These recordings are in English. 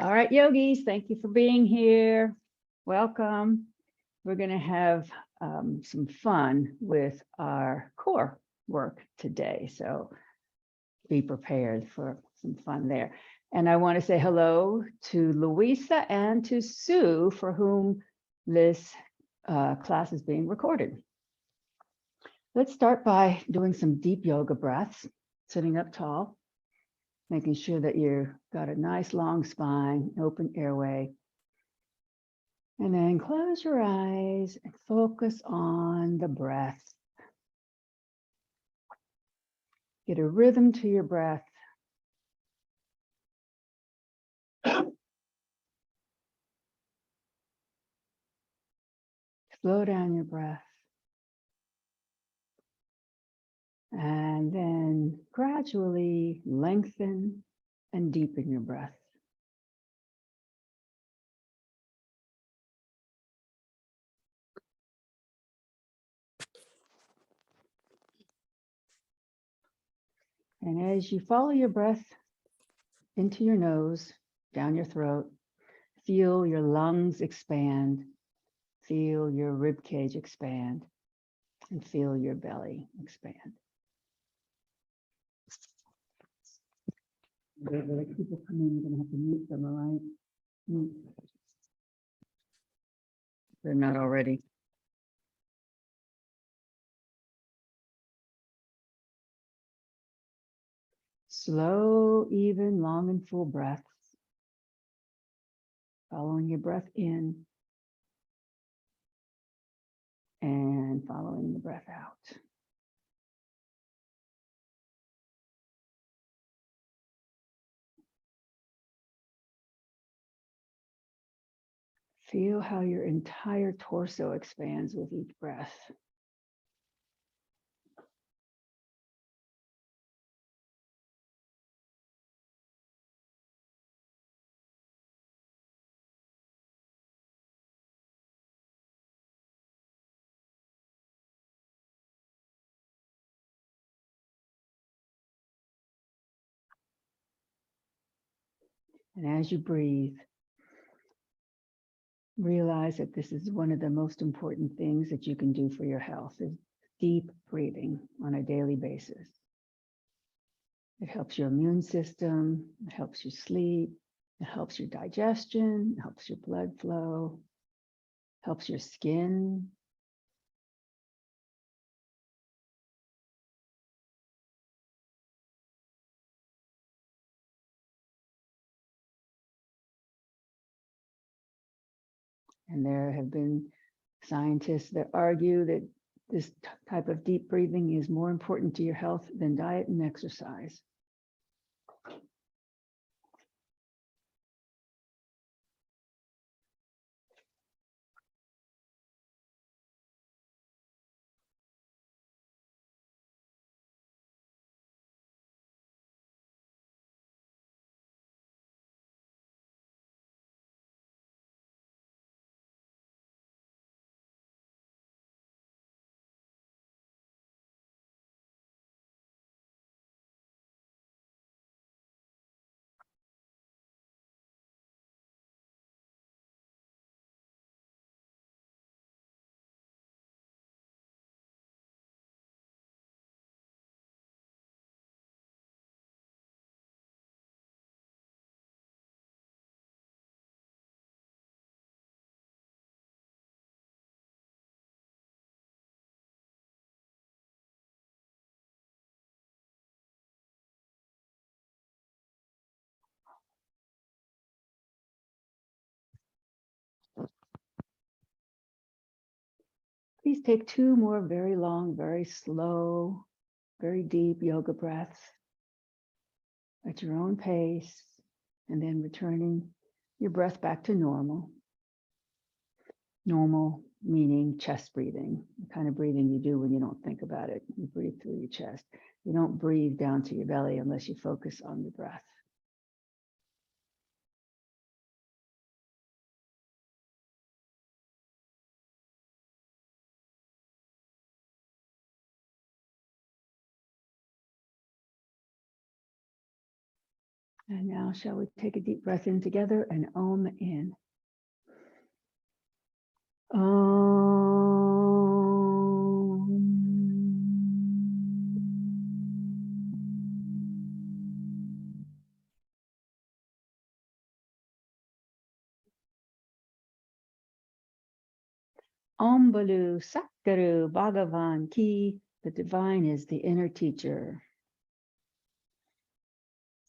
All right, yogis, thank you for being here. Welcome. We're going to have some fun with our core work today. So be prepared for some fun there. And I want to say hello to Louisa and to Sue, for whom this class is being recorded. Let's start by doing some deep yoga breaths, sitting up tall, making sure that you've got a nice long spine, open airway. And then close your eyes and focus on the breath. Get a rhythm to your breath. Slow down your breath. And then gradually lengthen and deepen your breath. And as you follow your breath into your nose, down your throat, feel your lungs expand, feel your rib cage expand, and feel your belly expand. Like people come in, you're going to have to mute them, all right? Mute. They're not already. Slow, even, long, and full breaths. Following your breath in and following the breath out. Feel how your entire torso expands with each breath. And as you breathe, realize that this is one of the most important things that you can do for your health, is deep breathing on a daily basis. It helps your immune system, it helps you sleep, it helps your digestion, it helps your blood flow, helps your skin. And there have been scientists that argue that this type of deep breathing is more important to your health than diet and exercise. Please take 2 more very long, very slow, very deep yoga breaths at your own pace, and then returning your breath back to normal. Normal meaning chest breathing, the kind of breathing you do when you don't think about it. You breathe through your chest. You don't breathe down to your belly unless you focus on the breath. And now shall we take a deep breath in together and Om in. Om Balu Sakgaru Bhagavan Ki, the divine is the inner teacher.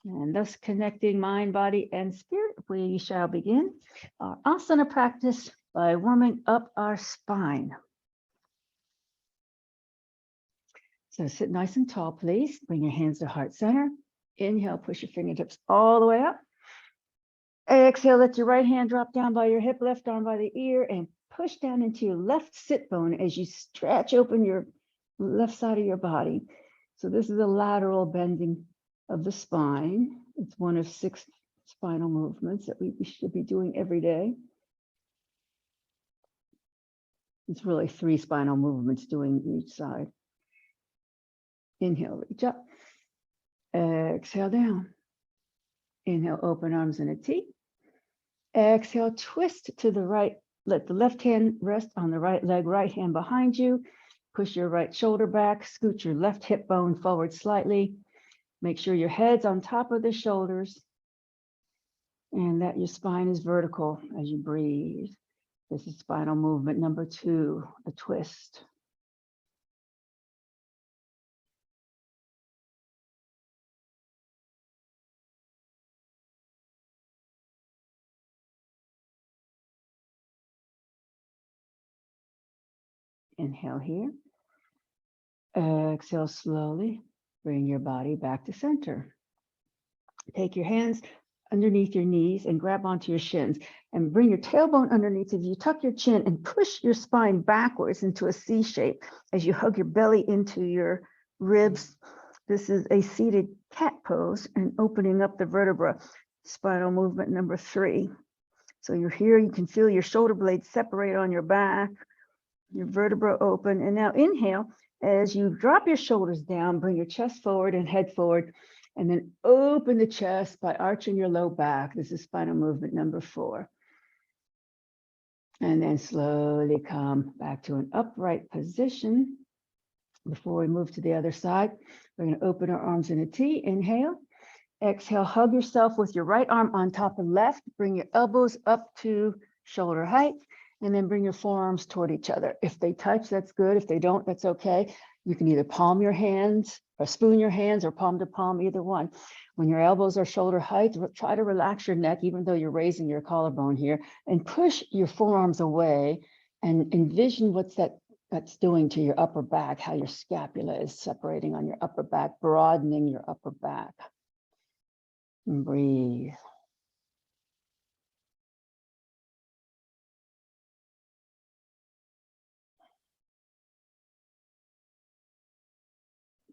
And thus connecting mind, body, and spirit, we shall begin our asana practice by warming up our spine. So sit nice and tall, please. Bring your hands to heart center. Inhale, push your fingertips all the way up. Exhale, let your right hand drop down by your hip, left arm by the ear, and push down into your left sit bone as you stretch open your left side of your body. So this is a lateral bending of the spine. It's one of 6 spinal movements that we should be doing every day. It's really 3 spinal movements doing each side. Inhale, reach up. Exhale, down. Inhale, open arms in a T. Exhale, twist to the right. Let the left hand rest on the right leg, right hand behind you. Push your right shoulder back, scoot your left hip bone forward slightly. Make sure your head's on top of the shoulders and that your spine is vertical as you breathe. This is spinal movement number 2, the twist. Inhale here. Exhale slowly. Bring your body back to center. Take your hands underneath your knees and grab onto your shins and bring your tailbone underneath of you. Tuck your chin and push your spine backwards into a C shape as you hug your belly into your ribs. This is a seated cat pose and opening up the vertebra, spinal movement number 3. So you're here, you can feel your shoulder blades separate on your back, your vertebra open. And now inhale, as you drop your shoulders down, bring your chest forward and head forward, and then open the chest by arching your low back. This is spinal movement number 4. And then slowly come back to an upright position. Before we move to the other side, we're going to open our arms in a T. Inhale. Exhale, hug yourself with your right arm on top of left. Bring your elbows up to shoulder height, and then bring your forearms toward each other. If they touch, that's good. If they don't, that's okay. You can either palm your hands or spoon your hands or palm to palm, either one. When your elbows are shoulder height, try to relax your neck, even though you're raising your collarbone here, and push your forearms away and envision what's that's doing to your upper back, how your scapula is separating on your upper back, broadening your upper back. And breathe.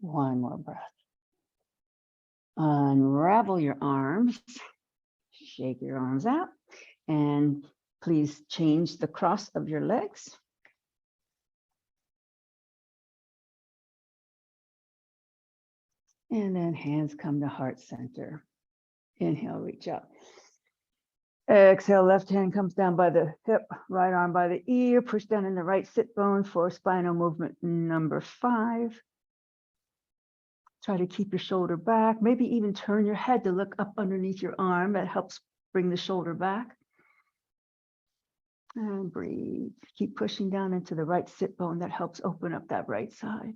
One more breath. Unravel your arms, shake your arms out, and please change the cross of your legs. And then hands come to heart center. Inhale, reach up. Exhale, left hand comes down by the hip, right arm by the ear, push down in the right sit bone for spinal movement number 5. Try to keep your shoulder back, maybe even turn your head to look up underneath your arm. That helps bring the shoulder back. And breathe. Keep pushing down into the right sit bone. That helps open up that right side.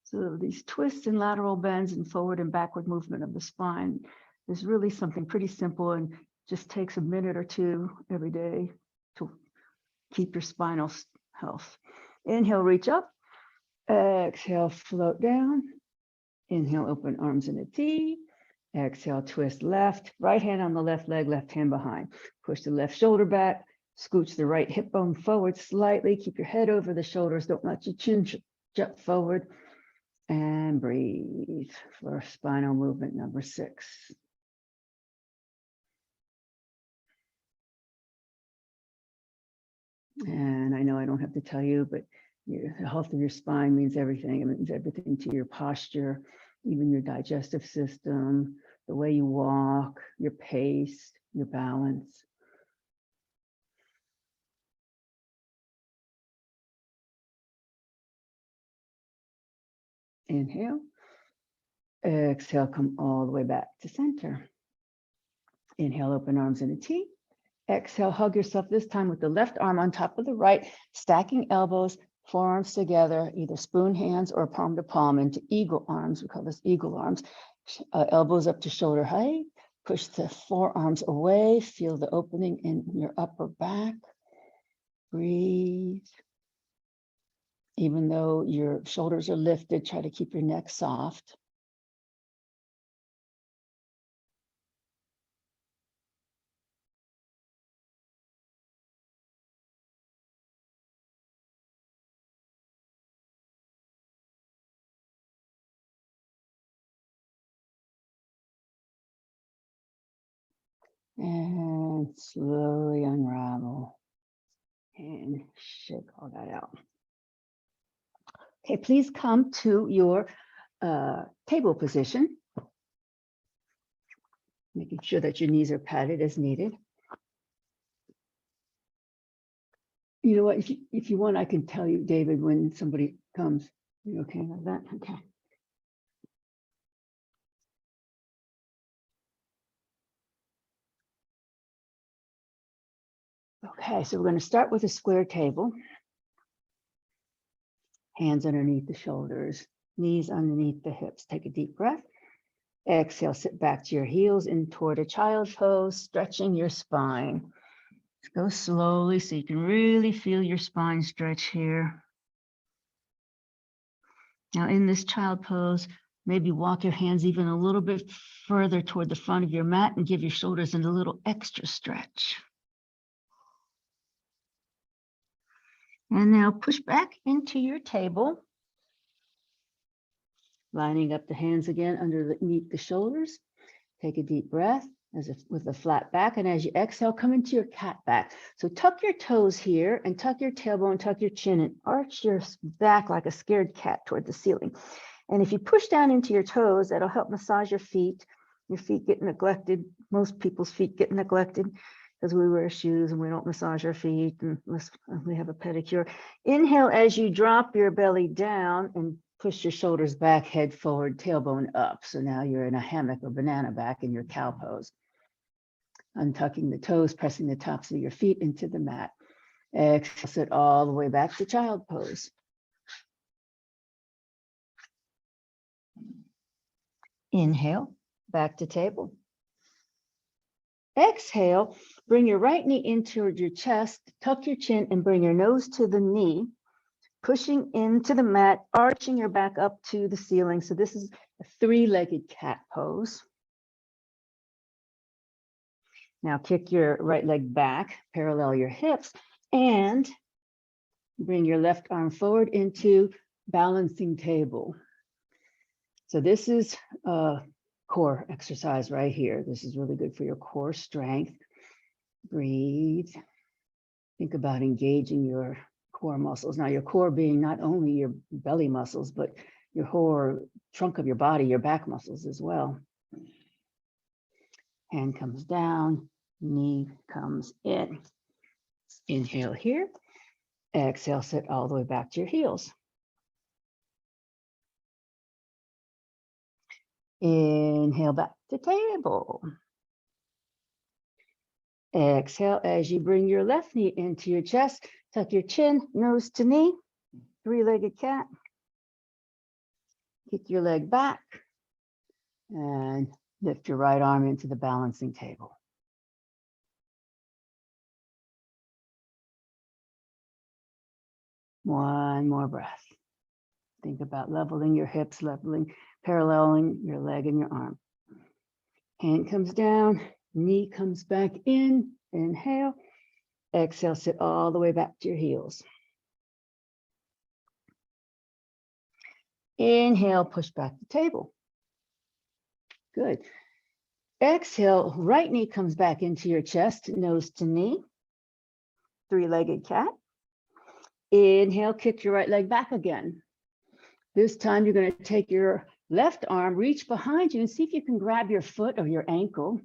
So these twists and lateral bends and forward and backward movement of the spine is really something pretty simple and just takes a minute or 2 every day to keep your spinal health. Inhale, reach up. Exhale, float down. Inhale, open arms in a T. Exhale, twist left. Right hand on the left leg, left hand behind. Push the left shoulder back. Scooch the right hip bone forward slightly. Keep your head over the shoulders. Don't let your chin jump forward. And breathe for spinal movement number 6. And I know I don't have to tell you, but The health of your spine means everything. It means everything to your posture, even your digestive system, the way you walk, your pace, your balance. Inhale. Exhale, come all the way back to center. Inhale, open arms in a T. Exhale, hug yourself this time with the left arm on top of the right, stacking elbows, forearms together, either spoon hands or palm to palm into eagle arms. We call this eagle arms. Elbows up to shoulder height. Push the forearms away. Feel the opening in your upper back. Breathe. Even though your shoulders are lifted, try to keep your neck soft. And slowly unravel and shake all that out. Okay, please come to your table position, making sure that your knees are padded as needed. You know what, if you want, I can tell you, David, when somebody comes. You okay with that? Okay. Okay, so we're going to start with a square table. Hands underneath the shoulders, knees underneath the hips. Take a deep breath. Exhale, sit back to your heels in toward a child pose, stretching your spine. Go slowly so you can really feel your spine stretch here. Now in this child pose, maybe walk your hands even a little bit further toward the front of your mat and give your shoulders a little extra stretch. And now push back into your table. Lining up the hands again underneath the shoulders. Take a deep breath as if with a flat back. And as you exhale, come into your cat back. So tuck your toes here and tuck your tailbone, tuck your chin and arch your back like a scared cat toward the ceiling. And if you push down into your toes, that'll help massage your feet. Your feet get neglected. Most people's feet get neglected because we wear shoes and we don't massage our feet unless we have a pedicure. Inhale as you drop your belly down and push your shoulders back, head forward, tailbone up. So now you're in a hammock or banana back in your cow pose. Untucking the toes, pressing the tops of your feet into the mat. Exhale, sit all the way back to child pose. Inhale, back to table. Exhale, bring your right knee in toward your chest, tuck your chin and bring your nose to the knee. Pushing into the mat, arching your back up to the ceiling. So this is a three-legged cat pose. Now kick your right leg back, parallel your hips, and bring your left arm forward into balancing table. So this is a core exercise right here. This is really good for your core strength. Breathe. Think about engaging your core muscles. Now your core being not only your belly muscles, but your whole trunk of your body, your back muscles as well. Hand comes down, knee comes in. Inhale here. Exhale, sit all the way back to your heels. Inhale back to table. Exhale as you bring your left knee into your chest. Tuck your chin, nose to knee, three-legged cat. Kick your leg back and lift your right arm into the balancing table. One more breath. Think about leveling your hips, paralleling your leg and your arm. Hand comes down, knee comes back in. Inhale. Exhale, sit all the way back to your heels. Inhale, push back to table. Good. Exhale, right knee comes back into your chest, nose to knee. Three-legged cat. Inhale, kick your right leg back again. This time you're going to take your left arm, reach behind you and see if you can grab your foot or your ankle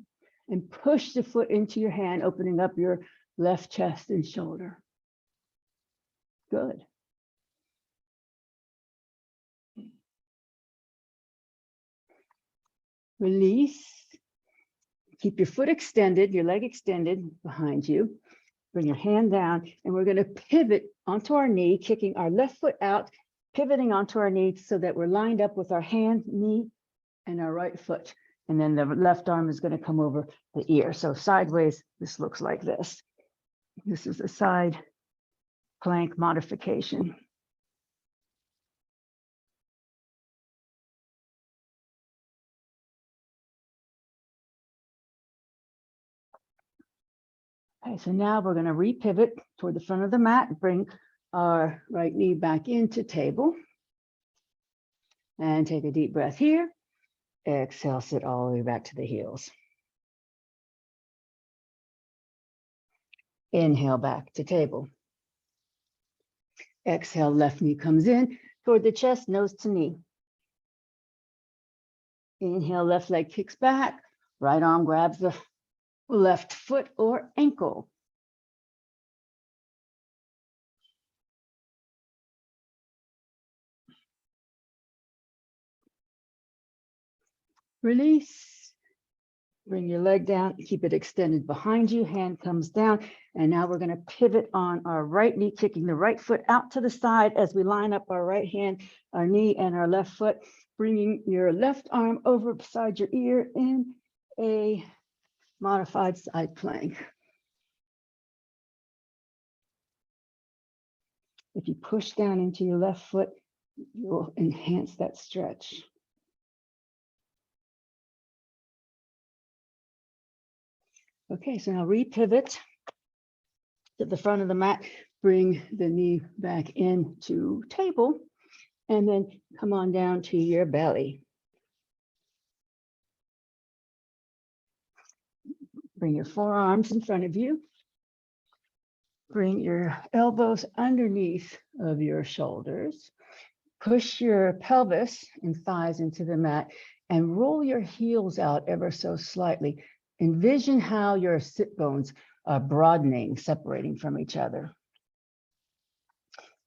and push the foot into your hand, opening up your left chest and shoulder. Good. Release. Keep your foot extended, your leg extended behind you. Bring your hand down, and we're going to pivot onto our knee, kicking our left foot out, pivoting onto our knee so that we're lined up with our hand, knee, and our right foot. And then the left arm is going to come over the ear. So sideways, this looks like this. This is a side plank modification. Okay, so now we're going to repivot toward the front of the mat, bring our right knee back into table. And take a deep breath here. Exhale, sit all the way back to the heels. Inhale, back to table. Exhale, left knee comes in toward the chest, nose to knee. Inhale, left leg kicks back. Right arm grabs the left foot or ankle. Release. Bring your leg down, keep it extended behind you, hand comes down. And now we're going to pivot on our right knee, kicking the right foot out to the side as we line up our right hand, our knee, and our left foot, bringing your left arm over beside your ear in a modified side plank. If you push down into your left foot, you'll enhance that stretch. Okay, so now repivot to the front of the mat, bring the knee back into table, and then come on down to your belly. Bring your forearms in front of you. Bring your elbows underneath of your shoulders. Push your pelvis and thighs into the mat and roll your heels out ever so slightly. Envision how your sit bones are broadening, separating from each other.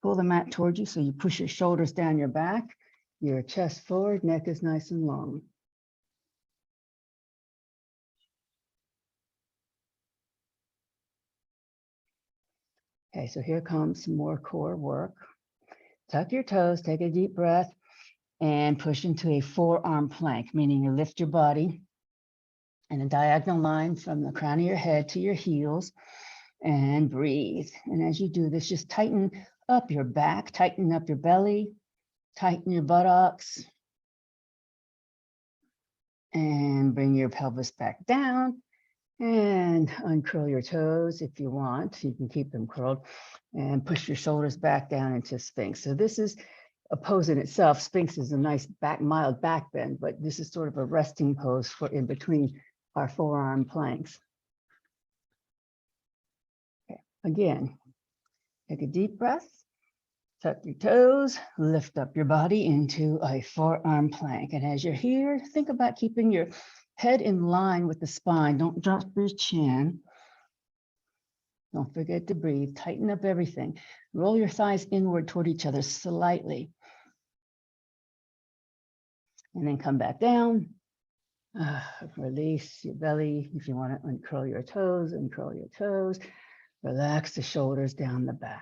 Pull the mat towards you so you push your shoulders down your back, your chest forward, neck is nice and long. Okay, so here comes some more core work. Tuck your toes, take a deep breath, and push into a forearm plank, meaning you lift your body in a diagonal line from the crown of your head to your heels, and breathe. And as you do this, just tighten up your back, tighten up your belly, tighten your buttocks, and bring your pelvis back down. And uncurl your toes if you want. You can keep them curled and push your shoulders back down into Sphinx. So this is a pose in itself. Sphinx is a nice mild back bend, but this is sort of a resting pose for in between our forearm planks. Okay, again, take a deep breath, tuck your toes, lift up your body into a forearm plank. And as you're here, think about keeping your head in line with the spine. Don't drop your chin. Don't forget to breathe. Tighten up everything. Roll your thighs inward toward each other slightly. And then come back down. Release your belly. If you want to uncurl your toes, uncurl your toes. Relax the shoulders down the back.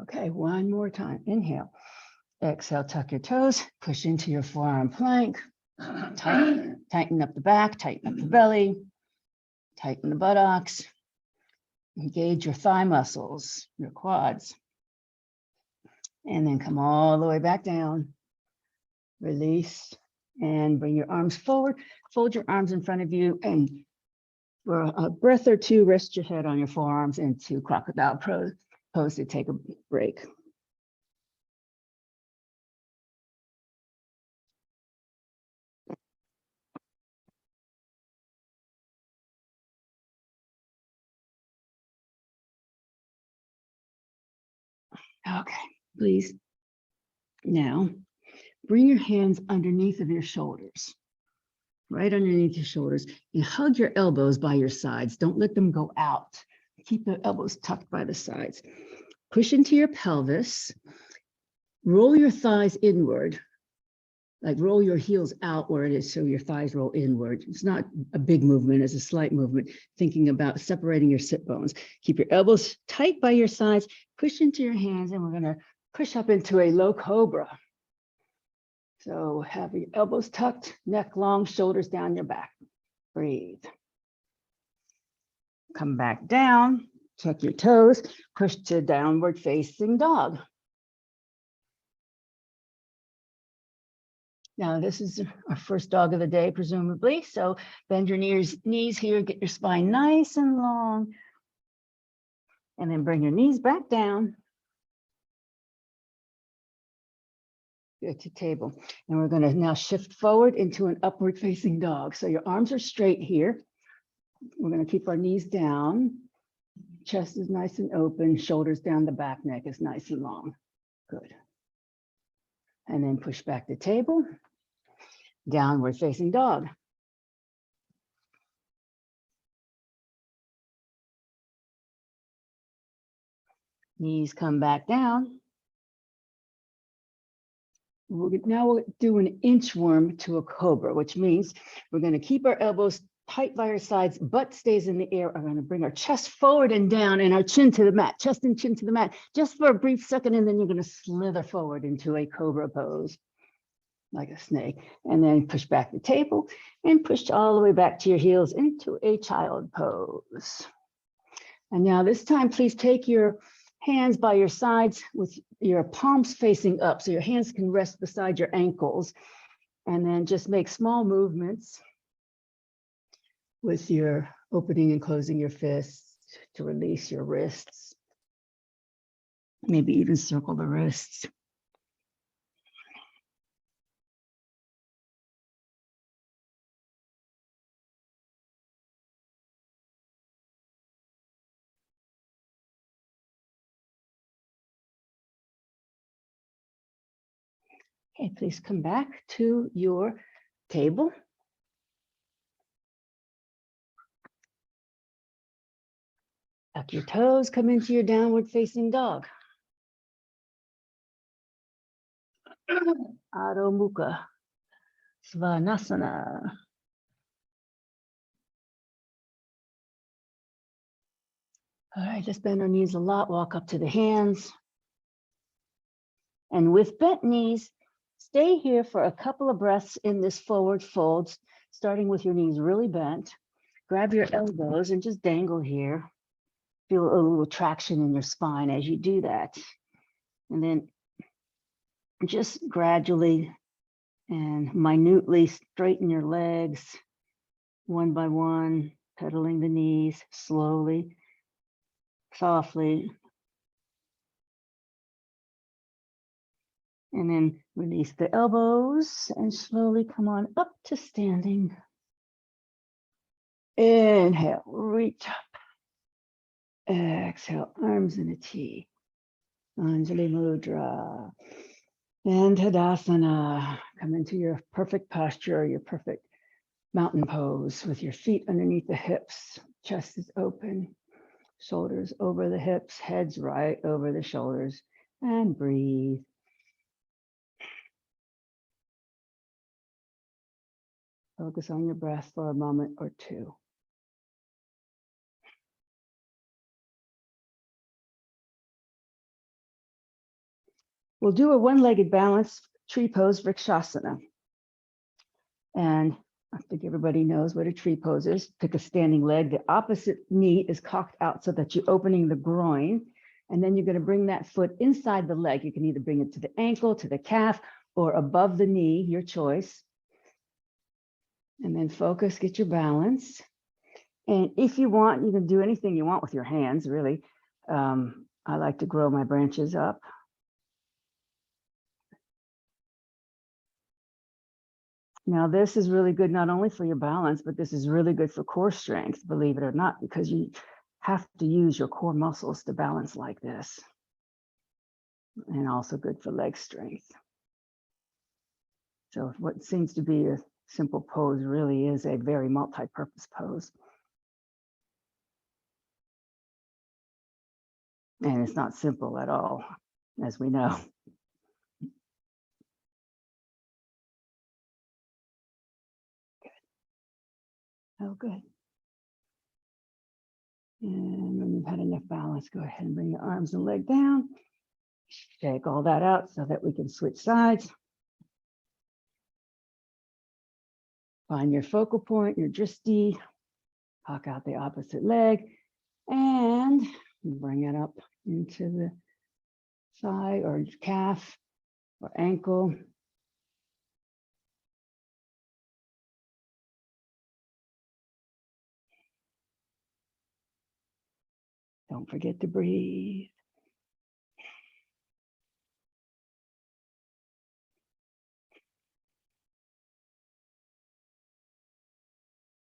Okay, one more time. Inhale. Exhale, tuck your toes, push into your forearm plank. Tighten up the back, tighten up the belly, tighten the buttocks. Engage your thigh muscles, your quads. And then come all the way back down. Release and bring your arms forward. Fold your arms in front of you, and for a breath or two, rest your head on your forearms into crocodile pose to take a break. Okay, please. Now, bring your hands underneath of your shoulders, right underneath your shoulders, and hug your elbows by your sides. Don't let them go out. Keep the elbows tucked by the sides. Push into your pelvis. Roll your thighs inward, like roll your heels outward so your thighs roll inward. It's not a big movement, it's a slight movement, thinking about separating your sit bones. Keep your elbows tight by your sides, push into your hands, and we're gonna push up into a low cobra. So have your elbows tucked, neck long, shoulders down your back. Breathe. Come back down, tuck your toes, push to downward facing dog. Now, this is our first dog of the day, presumably. So bend your knees here, get your spine nice and long. And then bring your knees back down. Good to table. And we're going to now shift forward into an upward facing dog. So your arms are straight here. We're going to keep our knees down. Chest is nice and open, shoulders down the back, neck is nice and long. Good. And then push back the table. Downward facing dog. Knees come back down. Now we'll do an inchworm to a cobra, which means we're going to keep our elbows tight by our sides, butt stays in the air. We're going to bring our chest forward and down and our chin to the mat, chest and chin to the mat, just for a brief second, and then you're going to slither forward into a cobra pose. Like a snake, and then push back the table and push all the way back to your heels into a child pose. And now this time, please take your hands by your sides with your palms facing up so your hands can rest beside your ankles, and then just make small movements with your opening and closing your fists to release your wrists. Maybe even circle the wrists. Okay, please come back to your table. Tuck your toes, come into your downward facing dog. Adho Mukha Svanasana. All right, just bend our knees a lot, walk up to the hands. And with bent knees, stay here for a couple of breaths in this forward fold, starting with your knees really bent. Grab your elbows and just dangle here. Feel a little traction in your spine as you do that. And then just gradually and minutely straighten your legs one by one, pedaling the knees slowly, softly. And then release the elbows and slowly come on up to standing. Inhale, reach up. Exhale, arms in a T. Anjali Mudra. And Tadasana. Come into your perfect posture, your perfect mountain pose with your feet underneath the hips. Chest is open, shoulders over the hips, heads right over the shoulders. And breathe. Focus on your breath for a moment or two. We'll do a one-legged balance tree pose, Vrikshasana. And I think everybody knows what a tree pose is. Pick a standing leg. The opposite knee is cocked out so that you're opening the groin. And then you're going to bring that foot inside the leg. You can either bring it to the ankle, to the calf, or above the knee, your choice. And then focus, get your balance. And if you want, you can do anything you want with your hands, really. I like to grow my branches up. Now, this is really good, not only for your balance, but this is really good for core strength, believe it or not, because you have to use your core muscles to balance like this. and also good for leg strength. So what seems to be a simple pose really is a very multi-purpose pose. And it's not simple at all, as we know. Oh, good. And when you've had enough balance, go ahead and bring your arms and leg down. Shake all that out so that we can switch sides. Find your focal point, your drishti. Hawk out the opposite leg and bring it up into the thigh or calf or ankle. Don't forget to breathe.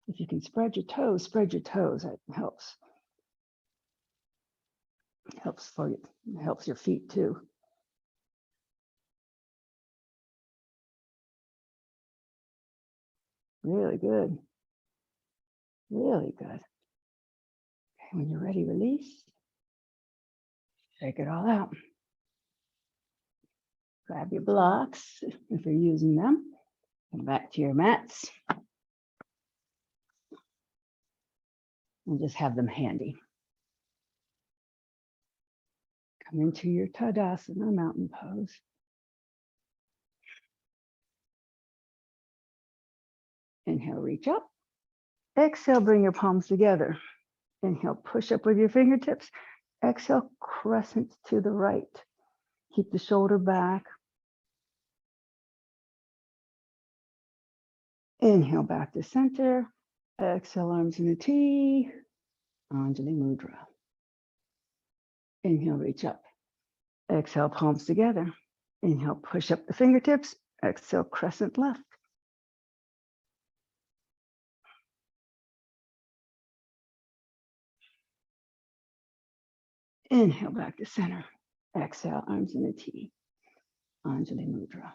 If you can spread your toes, spread your toes. That helps. Helps your feet too. Really good. Really good. Okay, when you're ready, release. Shake it all out. Grab your blocks if you're using them. Come back to your mats. And just have them handy. Come into your Tadasana mountain pose. Inhale, reach up. Exhale, bring your palms together. Inhale, push up with your fingertips. Exhale, crescent to the right. Keep the shoulder back. Inhale, back to center. Exhale, arms in a T. Anjali Mudra. Inhale, reach up. Exhale, palms together. Inhale, push up the fingertips. Exhale, crescent left. Inhale, back to center. Exhale, arms in a T. Anjali Mudra.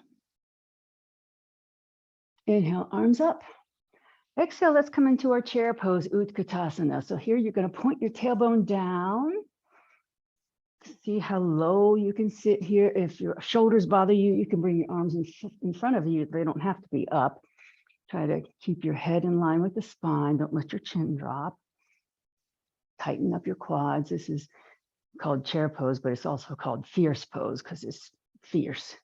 Inhale, arms up. Exhale, let's come into our chair pose, Utkatasana. So here you're going to point your tailbone down. See how low you can sit here. If your shoulders bother you, you can bring your arms in front of you. They don't have to be up. Try to keep your head in line with the spine. Don't let your chin drop. Tighten up your quads. This is called chair pose, but it's also called fierce pose because it's fierce.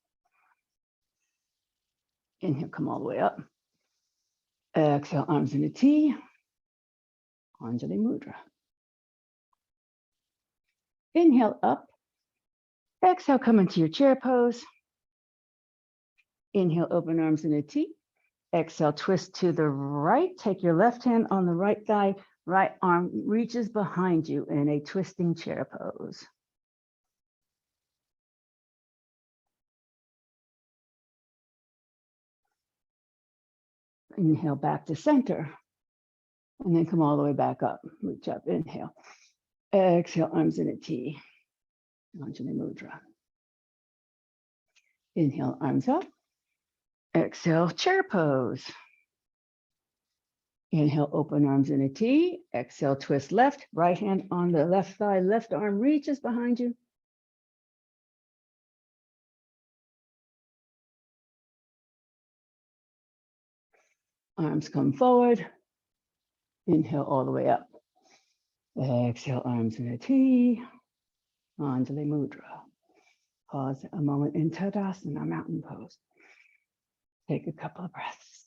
Inhale, come all the way up. Exhale, arms in a T. Anjali Mudra. Inhale up. Exhale, come into your chair pose. Inhale, open arms in a T. Exhale, twist to the right. Take your left hand on the right thigh. Right arm reaches behind you in a twisting chair pose. Inhale, back to center. And then come all the way back up. Reach up, inhale. Exhale, arms in a T. Anjali Mudra. Inhale, arms up. Exhale, chair pose. Inhale, open arms in a T. Exhale, twist left. Right hand on the left thigh. Left arm reaches behind you. Arms come forward. Inhale all the way up. Exhale, arms in a T. Anjali Mudra. Pause a moment in Tadasana, mountain pose. Take a couple of breaths.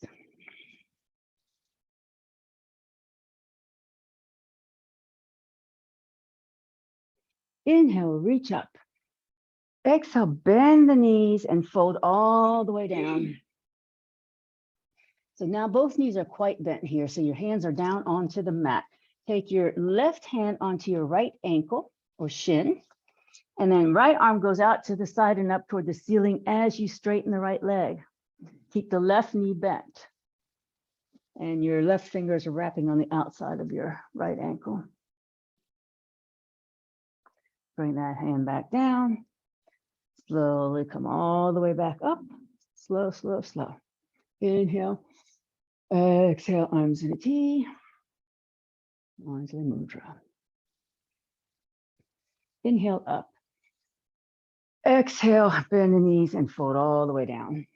Inhale, reach up. Exhale, bend the knees and fold all the way down. So now both knees are quite bent here. So your hands are down onto the mat. Take your left hand onto your right ankle or shin. And then right arm goes out to the side and up toward the ceiling as you straighten the right leg. Keep the left knee bent. And your left fingers are wrapping on the outside of your right ankle. Bring that hand back down. Slowly come all the way back up. Slow, slow, slow. Inhale. Exhale, arms in a T. Anjali Mudra. Inhale up. Exhale, bend the knees and fold all the way down.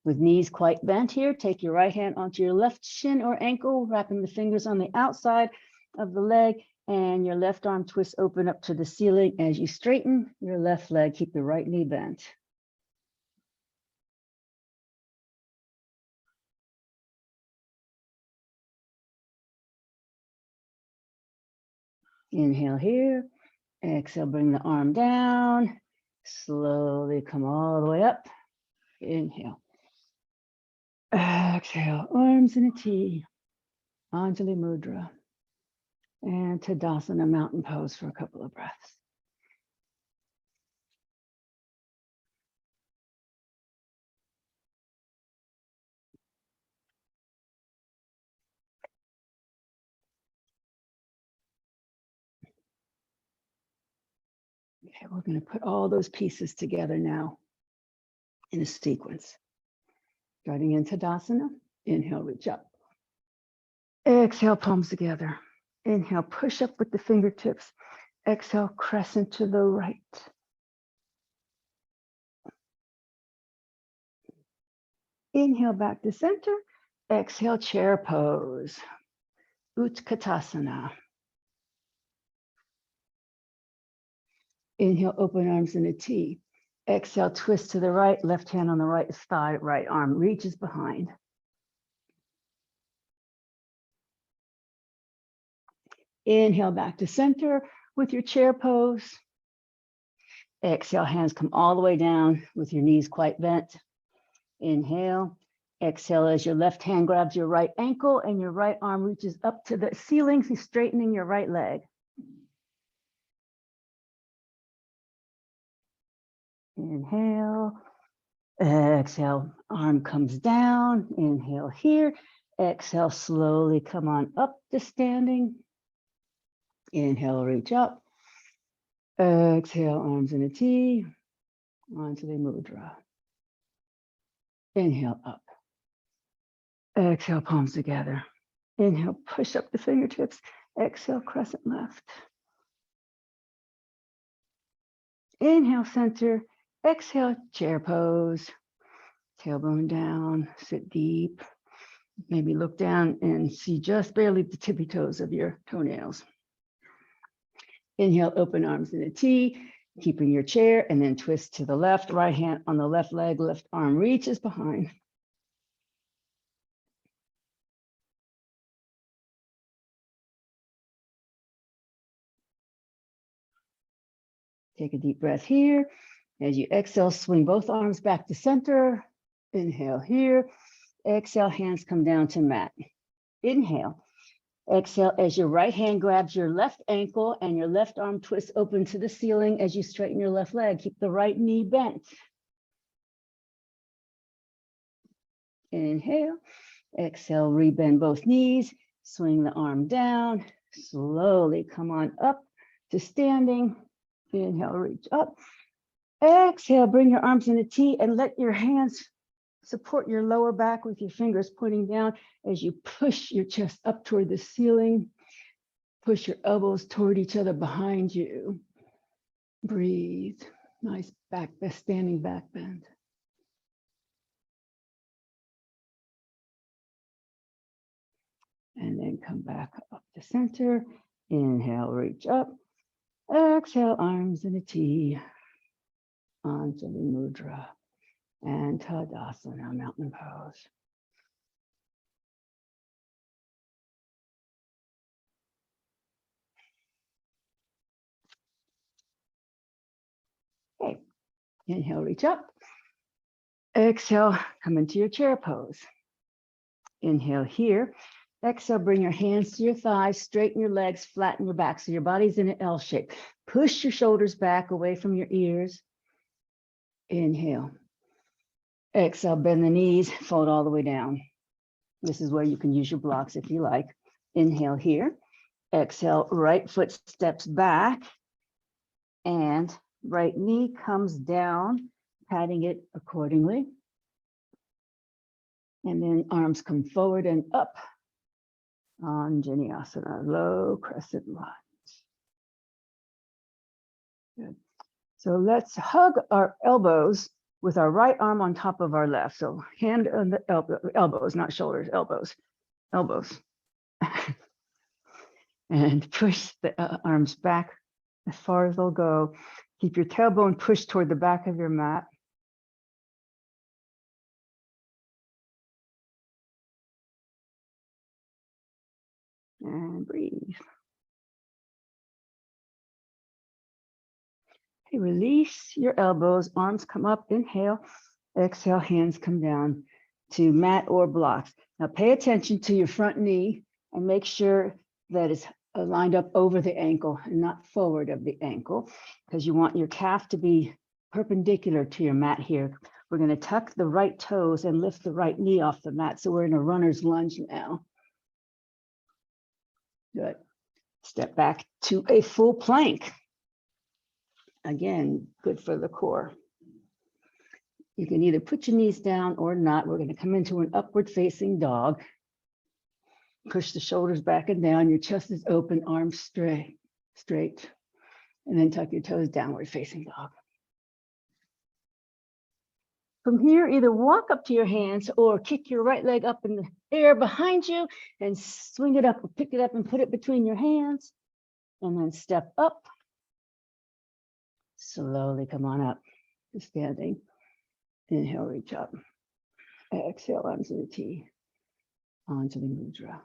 With knees quite bent here, take your right hand onto your left shin or ankle, wrapping the fingers on the outside of the leg, and your left arm twist open up to the ceiling as you straighten your left leg. Keep the right knee bent. Inhale here. Exhale, bring the arm down. Slowly come all the way up. Inhale. Exhale, arms in a T. Anjali Mudra. And Tadasana, mountain pose for a couple of breaths. Okay, we're going to put all those pieces together now in a sequence. Starting in Tadasana, inhale, reach up. Exhale, palms together. Inhale, push up with the fingertips. Exhale, crescent to the right. Inhale, back to center. Exhale, chair pose. Utkatasana. Inhale, open arms in a T. Exhale, twist to the right, left hand on the right thigh, right arm reaches behind. Inhale, back to center with your chair pose. Exhale, hands come all the way down with your knees quite bent. Inhale. Exhale as your left hand grabs your right ankle and your right arm reaches up to the ceiling, straightening your right leg. Inhale. Exhale, arm comes down. Inhale here. Exhale, slowly come on up to standing. Inhale, reach up. Exhale, arms in a T. Anjali Mudra. Inhale, up. Exhale, palms together. Inhale, push up the fingertips. Exhale, crescent left. Inhale, center. Exhale, chair pose. Tailbone down, sit deep. Maybe look down and see just barely the tippy toes of your toenails. Inhale, open arms in a T, keeping your chair, and then twist to the left, right hand on the left leg, left arm reaches behind. Take a deep breath here. As you exhale, swing both arms back to center. Inhale here. Exhale, hands come down to mat. Inhale. Exhale as your right hand grabs your left ankle and your left arm twists open to the ceiling as you straighten your left leg. Keep the right knee bent. Inhale. Exhale, rebend both knees. Swing the arm down. Slowly come on up to standing. Inhale, reach up. Exhale, bring your arms in a T and let your hands support your lower back with your fingers pointing down as you push your chest up toward the ceiling. Push your elbows toward each other behind you. Breathe. Nice back, standing back bend. And then come back up to center. Inhale, reach up. Exhale, arms in a T. Anjali Mudra. And Tadasana, mountain pose. Okay, inhale, reach up. Exhale, come into your chair pose. Inhale here. Exhale, bring your hands to your thighs, straighten your legs, flatten your back so your body's in an L shape. Push your shoulders back away from your ears. Inhale. Exhale, bend the knees, fold all the way down. This is where you can use your blocks if you like. Inhale here. Exhale, right foot steps back and Right knee comes down, patting it accordingly. And then arms come forward and up. Anjaneyasana, low crescent lunge. Good. So let's hug our elbows with our right arm on top of our left. So hand on the elbows, not shoulders, elbows, elbows. And push the arms back as far as they'll go. Keep your tailbone pushed toward the back of your mat. And breathe. Okay, release your elbows, arms come up, inhale, exhale, hands come down to mat or blocks. Now pay attention to your front knee and make sure that it's lined up over the ankle and not forward of the ankle, because you want your calf to be perpendicular to your mat here. We're going to tuck the right toes and lift the right knee off the mat. So we're in a runner's lunge now. Good. Step back to a full plank. Again, good for the core. You can either put your knees down or not. We're going to come into an upward facing dog. Push the shoulders back and down. Your chest is open, arms straight. And then tuck your toes, downward facing dog. From here, either walk up to your hands or kick your right leg up in the air behind you and swing it up or pick it up and put it between your hands. And then step up. Slowly come on up to standing. Inhale, reach up. Exhale, onto the T, onto the mudra.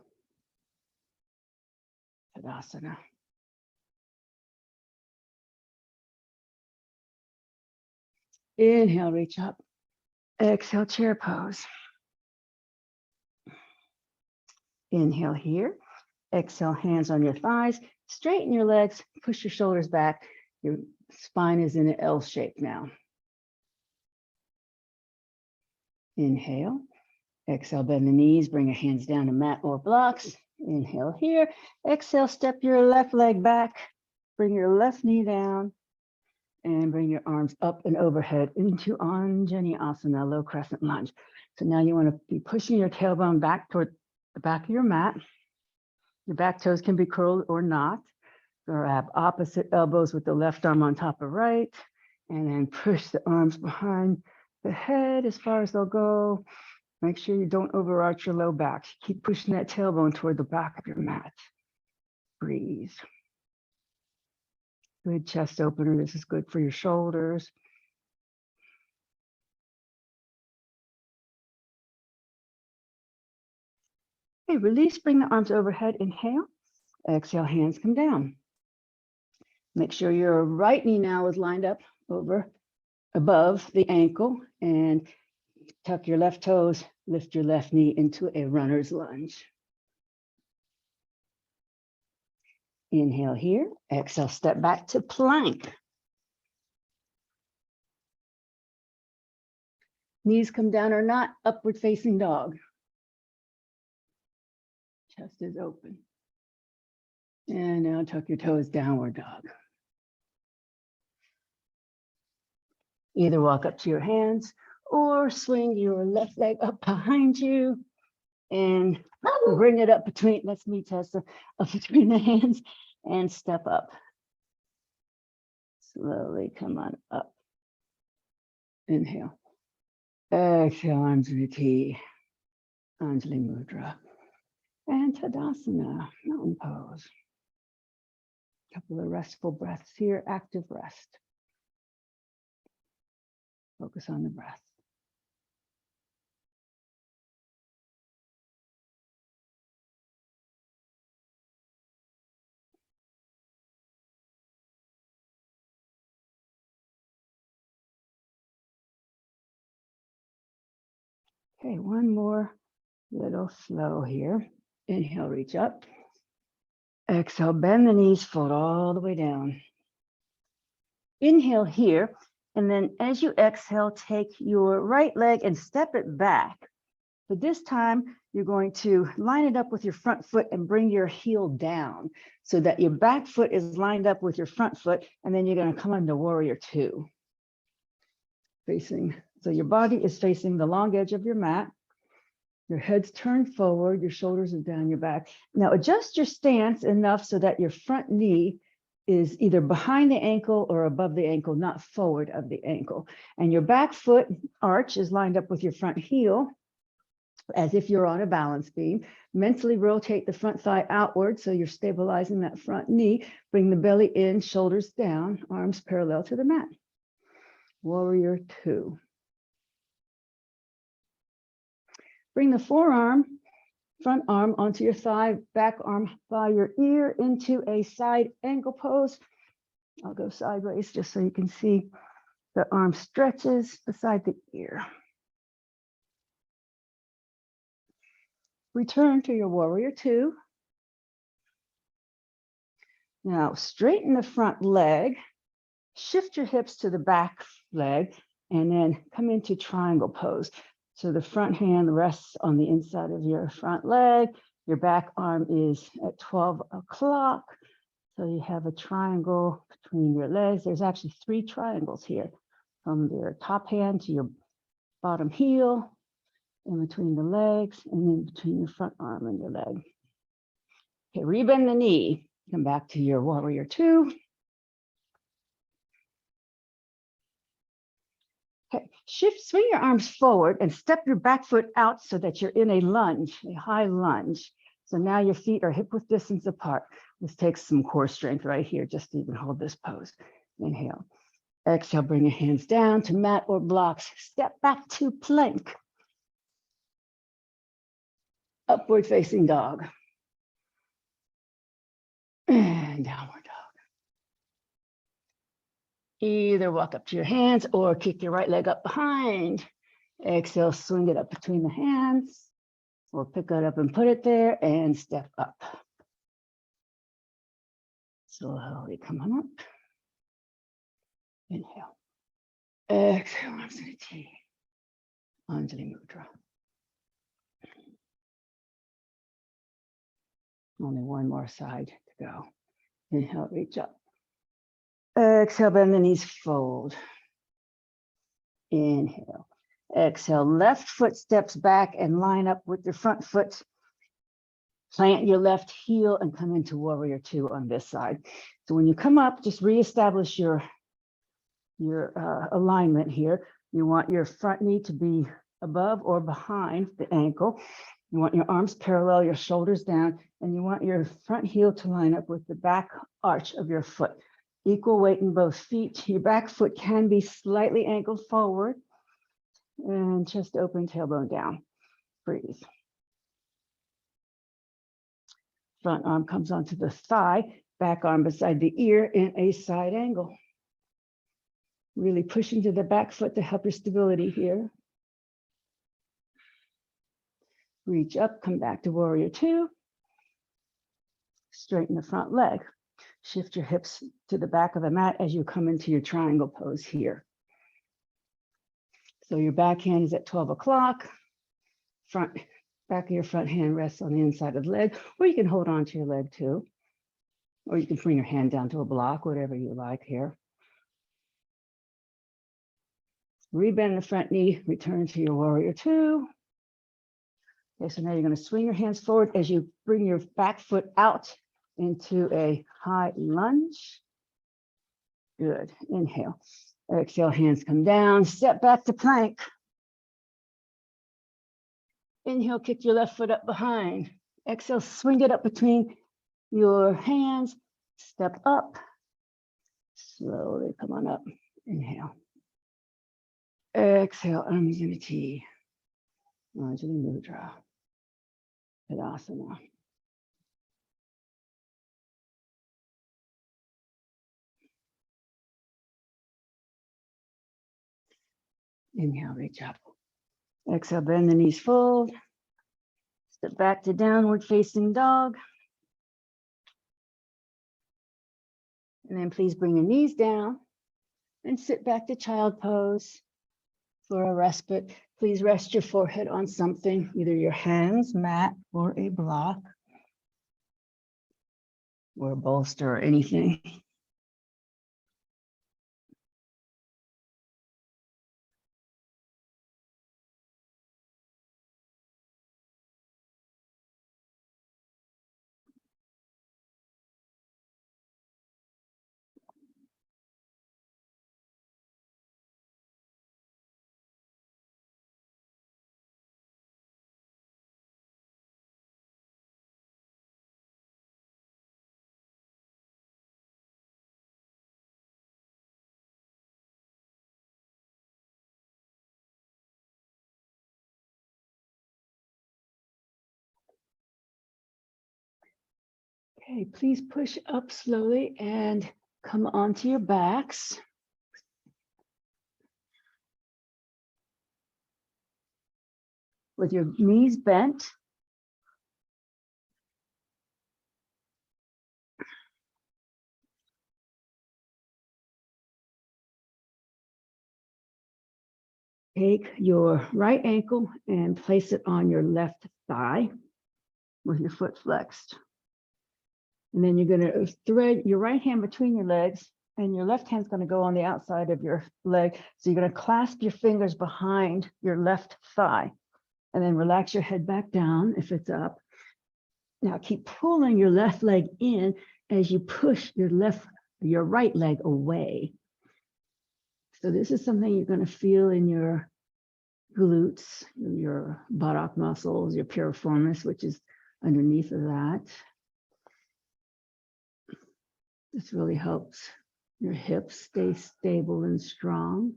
Tadasana. Inhale, reach up. Exhale, chair pose. Inhale here. Exhale, hands on your thighs. Straighten your legs, push your shoulders back. Your spine is in an L shape now. Inhale. Exhale, bend the knees, bring your hands down to mat or blocks. Inhale here. Exhale, step your left leg back. Bring your left knee down and bring your arms up and overhead into Anjaneyasana, low crescent lunge. So now you want to be pushing your tailbone back toward the back of your mat. Your back toes can be curled or not. Grab opposite elbows with the left arm on top of right, and then push the arms behind the head as far as they'll go. Make sure you don't overarch your low back. Keep pushing that tailbone toward the back of your mat. Breathe. Good chest opener. This is good for your shoulders. Okay, release, bring the arms overhead. Inhale. Exhale, hands come down. Make sure your right knee now is lined up above the ankle, and tuck your left toes, lift your left knee into a runner's lunge. Inhale here, exhale, step back to plank. Knees come down or not, upward facing dog. Chest is open. And now tuck your toes, downward dog. Either walk up to your hands or swing your left leg up behind you and bring it up between, let's meet Tessa, up between the hands and step up. Slowly come on up. Inhale. Exhale, Anjali T, Anjali Mudra. And Tadasana, mountain pose. Couple of restful breaths here, active rest. Focus on the breath. Okay, one more little flow here. Inhale, reach up. Exhale, bend the knees, fold all the way down. Inhale here, and then as you exhale, take your right leg and step it back. But this time, you're going to line it up with your front foot and bring your heel down so that your back foot is lined up with your front foot. And then you're going to come into warrior two. So your body is facing the long edge of your mat. Your head's turned forward, your shoulders are down your back. Now adjust your stance enough so that your front knee is either behind the ankle or above the ankle, not forward of the ankle. And your back foot arch is lined up with your front heel, as if you're on a balance beam. Mentally rotate the front thigh outward so you're stabilizing that front knee. Bring the belly in, shoulders down, arms parallel to the mat. Warrior two. Bring the forearm, front arm onto your thigh, back arm by your ear into a side angle pose. I'll go sideways just so you can see the arm stretches beside the ear. Return to your warrior two. Now straighten the front leg, shift your hips to the back leg, and then come into triangle pose. So the front hand rests on the inside of your front leg. Your back arm is at 12 o'clock. So you have a triangle between your legs. There's actually 3 triangles here, from your top hand to your bottom heel, in between the legs, and in between your front arm and your leg. Okay, rebend the knee. Come back to your warrior two. Okay, swing your arms forward and step your back foot out so that you're in a lunge, a high lunge. So now your feet are hip width distance apart. This takes some core strength right here just to even hold this pose. Inhale. Exhale, bring your hands down to mat or blocks. Step back to plank. Upward facing dog. And downward dog. Either walk up to your hands or kick your right leg up behind. Exhale, swing it up between the hands. We'll pick it up and put it there and step up. Slowly come on up. Inhale. Exhale, arms to the T. Anjali Mudra. Only one more side to go. Inhale, reach up. Exhale, bend the knees, fold. Inhale. Exhale, left foot steps back and line up with your front foot. Plant your left heel and come into warrior two on this side. So when you come up, just reestablish your alignment here. You want your front knee to be above or behind the ankle. You want your arms parallel, your shoulders down, and you want your front heel to line up with the back arch of your foot. Equal weight in both feet. Your back foot can be slightly angled forward, and chest open, tailbone down. Breathe. Front arm comes onto the thigh, back arm beside the ear in a side angle. Really pushing to the back foot to help your stability here. Reach up, come back to warrior two. Straighten the front leg. Shift your hips to the back of the mat as you come into your triangle pose here. So your back hand is at 12 o'clock. Back of your front hand rests on the inside of the leg, or you can hold on to your leg too. Or you can bring your hand down to a block, whatever you like here. Rebend the front knee, return to your warrior two. Okay, so now you're going to swing your hands forward as you bring your back foot out into a high lunge. Good. Inhale. Exhale, hands come down. Step back to plank. Inhale, kick your left foot up behind. Exhale, swing it up between your hands. Step up. Slowly come on up. Inhale. Exhale, arms in a T. Anjali Mudra. Tadasana. Inhale, reach up. Exhale, bend the knees, fold. Step back to downward facing dog. And then please bring your knees down and sit back to child pose for a respite. Please rest your forehead on something, either your hands, mat, or a block, or a bolster, or anything. Okay, please push up slowly and come onto your backs. With your knees bent. Take your right ankle and place it on your left thigh with your foot flexed. And then you're going to thread your right hand between your legs, and your left hand's going to go on the outside of your leg. So you're going to clasp your fingers behind your left thigh, and then relax your head back down if it's up. Now keep pulling your left leg in as you push your right leg away. So this is something you're going to feel in your glutes, your buttock muscles, your piriformis, which is underneath of that. This really helps your hips stay stable and strong,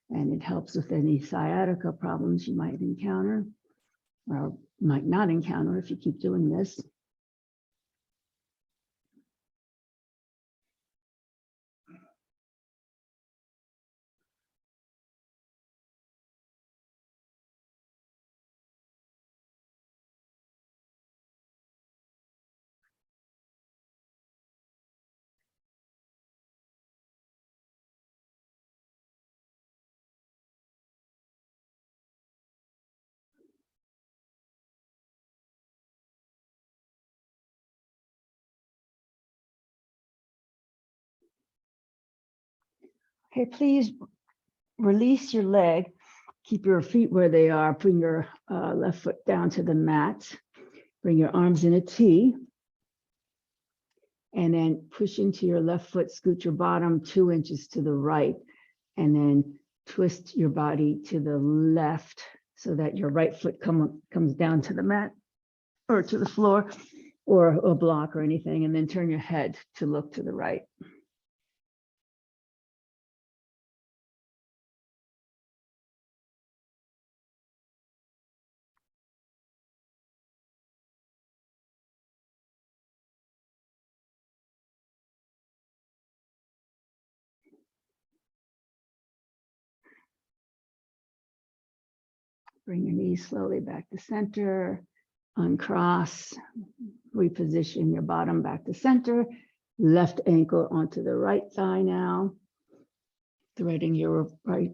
and it helps with any sciatica problems you might encounter or might not encounter if you keep doing this. Okay, please release your leg. Keep your feet where they are. Bring your left foot down to the mat. Bring your arms in a T. And then push into your left foot, scoot your bottom 2 inches to the right, and then twist your body to the left so that your right foot comes down to the mat or to the floor or a block or anything, and then turn your head to look to the right. Bring your knees slowly back to center, uncross, reposition your bottom back to center, left ankle onto the right thigh now. Threading your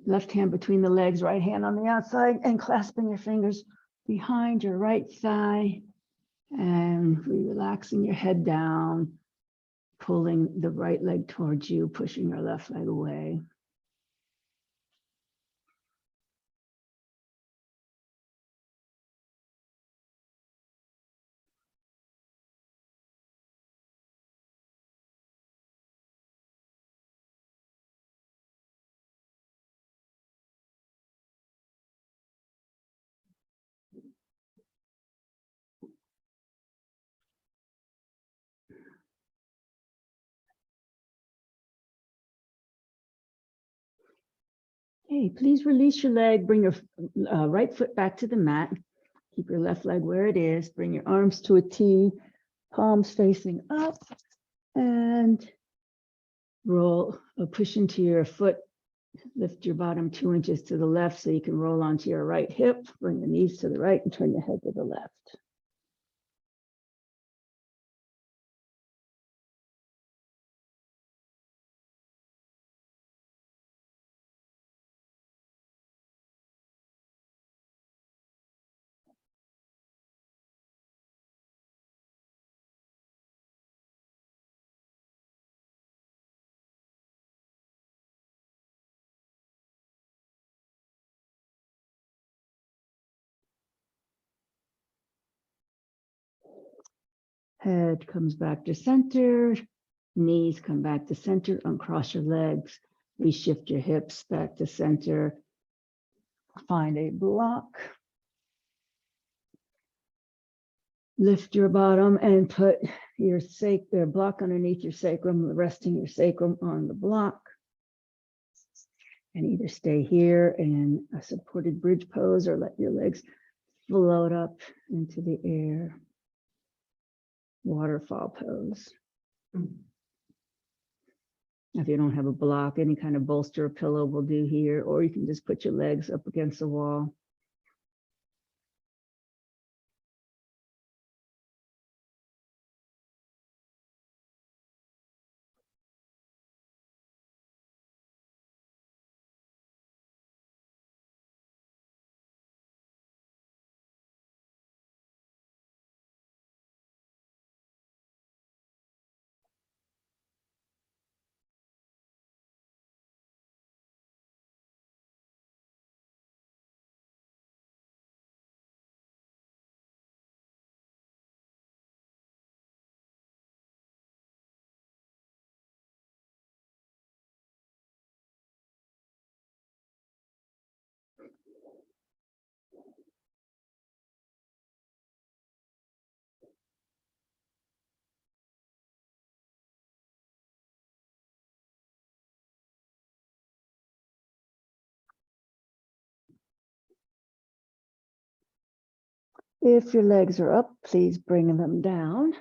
left hand between the legs, right hand on the outside, and clasping your fingers behind your right thigh, and relaxing your head down, pulling the right leg towards you, pushing your left leg away. Okay, please release your leg, bring your right foot back to the mat. Keep your left leg where it is. Bring your arms to a T, palms facing up, and roll or push into your foot. Lift your bottom 2 inches to the left so you can roll onto your right hip. Bring the knees to the right and turn your head to the left. Head comes back to center. Knees come back to center. Uncross your legs. Reshift your hips back to center. Find a block. Lift your bottom and put your block underneath your sacrum, resting your sacrum on the block. And either stay here in a supported bridge pose or let your legs float up into the air. Waterfall pose. If you don't have a block, any kind of bolster or pillow will do here, or you can just put your legs up against the wall. If your legs are up, please bring them down.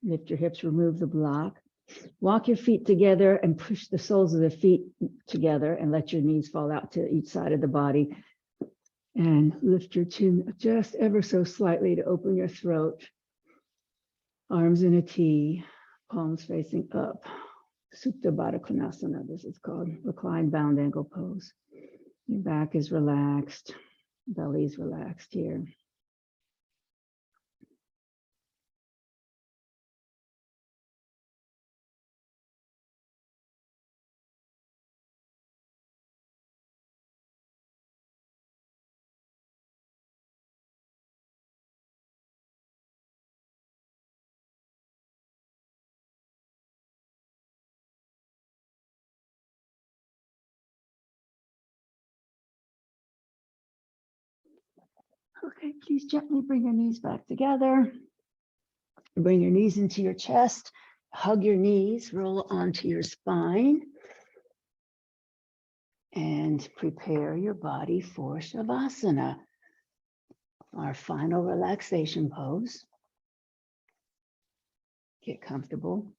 Lift your hips, remove the block. Walk your feet together and push the soles of the feet together and let your knees fall out to each side of the body. And lift your chin just ever so slightly to open your throat. Arms in a T, palms facing up. Supta Baddha Konasana, this is called reclined bound ankle pose. Your back is relaxed, belly is relaxed here. Okay, please gently bring your knees back together. Bring your knees into your chest. Hug your knees, roll onto your spine. And prepare your body for Shavasana, our final relaxation pose. Get comfortable.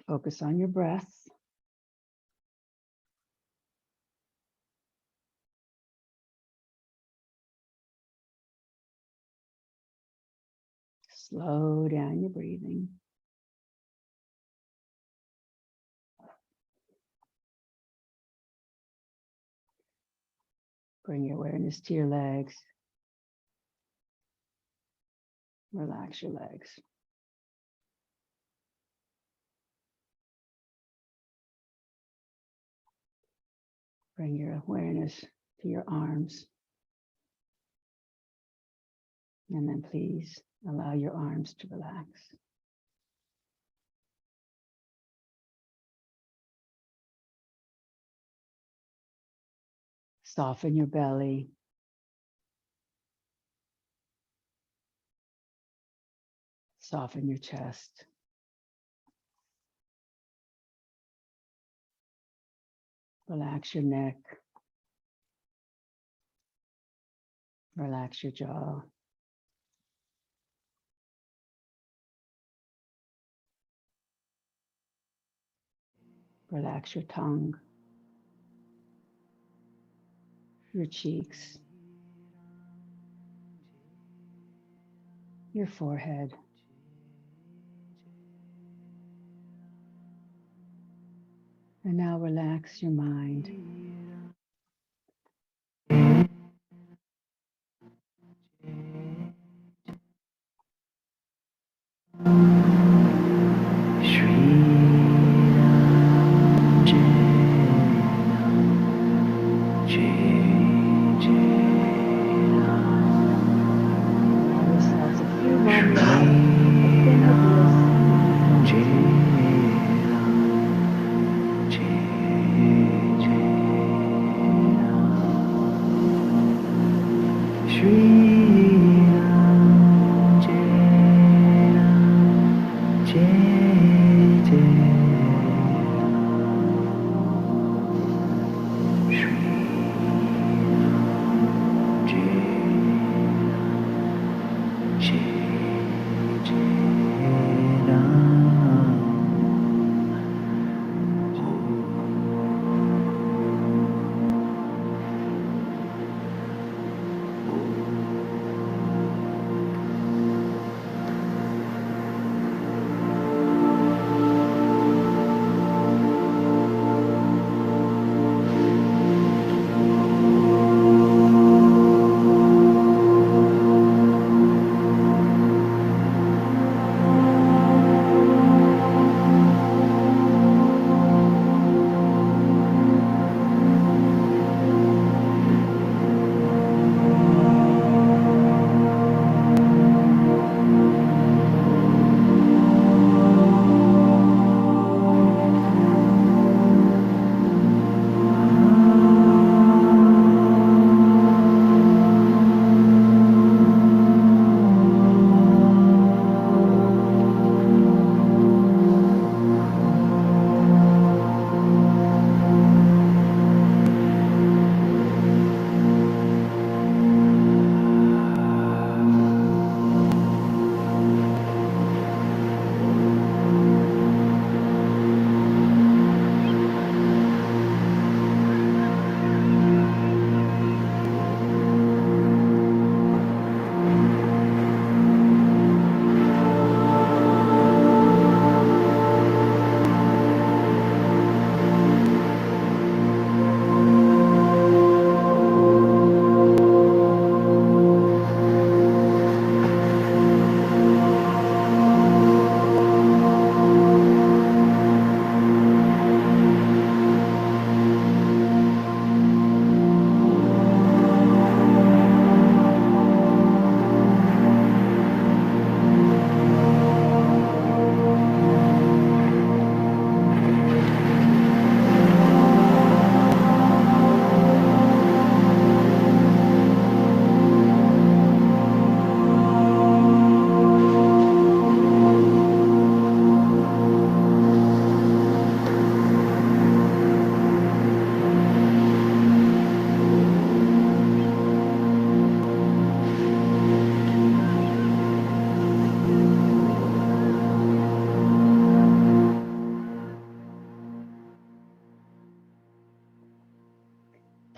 Focus on your breath. Slow down your breathing. Bring your awareness to your legs. Relax your legs. Bring your awareness to your arms. And then please allow your arms to relax. Soften your belly. Soften your chest. Relax your neck. Relax your jaw. Relax your tongue, your cheeks, your forehead. And now relax your mind. Shri Ram Jai Ram Jai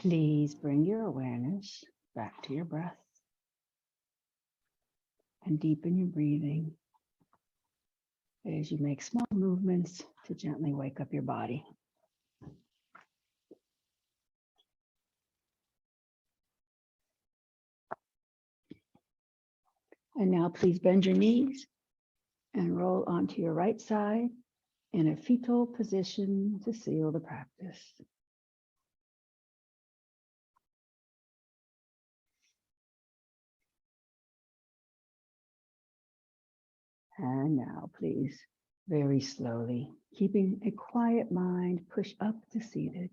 Please bring your awareness back to your breath and deepen your breathing as you make small movements to gently wake up your body. And now please bend your knees and roll onto your right side in a fetal position to seal the practice. And now, please, very slowly, keeping a quiet mind, push up to seated.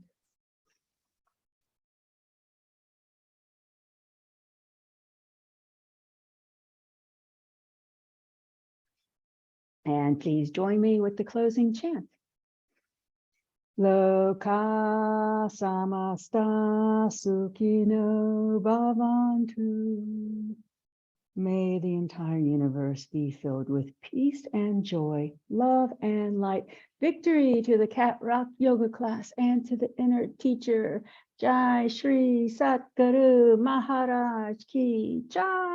And please join me with the closing chant. Loka samasta sukhino bhavantu. May the entire universe be filled with peace and joy, love and light. Victory to the Cat Rock Yoga class and to the inner teacher. Jai Shri Satguru Maharaj Ki Jai.